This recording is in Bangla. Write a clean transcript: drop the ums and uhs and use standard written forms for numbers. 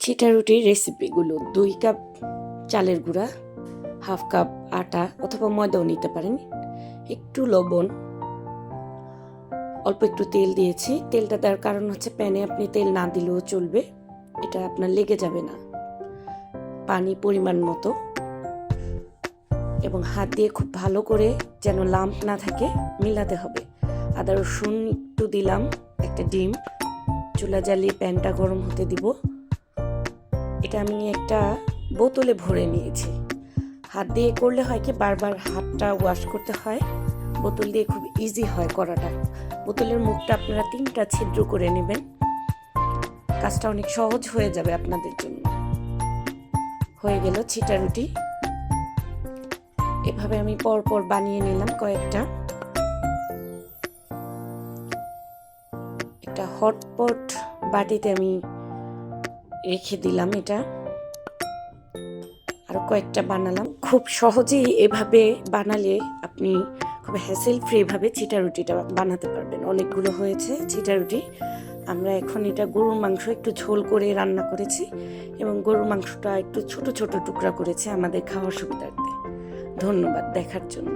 ছিটা রুটির রেসিপিগুলো: 2 কাপ চালের গুঁড়া, হাফ কাপ আটা অথবা ময়দাও নিতে পারেন, একটু লবণ, অল্প একটু তেল দিয়েছি। তেলটা দেওয়ার কারণ হচ্ছে প্যানে আপনি তেল না দিলেও চলবে, এটা আপনার লেগে যাবে না। পানি পরিমাণ মতো, এবং হাত দিয়ে খুব ভালো করে যেন লাম্প না থাকে মিলাতে হবে। আদা রসুন একটু দিলাম, একটা ডিম। চুলা জ্বালিয়ে প্যানটা গরম হতে দিব। এটা আমি একটা বোতলে ভরে নিয়েছি। হাত দিয়ে করলে হয় কি, বারবার হাতটা ওয়াশ করতে হয়, বোতল দিয়ে খুব ইজি হয় করাটা। বোতলের মুখটা আপনারা 3টা ছিদ্র করে নেবেন, কাজটা অনেক সহজ হয়ে যাবে আপনাদের জন্য। হয়ে গেল ছিটা রুটি। এভাবে আমি পরপর বানিয়ে নিলাম কয়েকটা। একটা হটপট বাটিতে আমি রেখে দিলাম এটা। আরো কয়েকটা বানালাম। খুব সহজেই এভাবে বানালে আপনি খুব হ্যাসেল ফ্রি ভাবে ছিটা রুটিটা বানাতে পারবেন। অনেকগুলো হয়েছে ছিটা রুটি। আমরা এখন এটা গরুর মাংস একটু ঝোল করে রান্না করেছি, এবং গরুর মাংসটা একটু ছোট ছোট টুকরা করেছি আমাদের খাওয়ার সুবিধার্থে। ধন্যবাদ দেখার জন্য।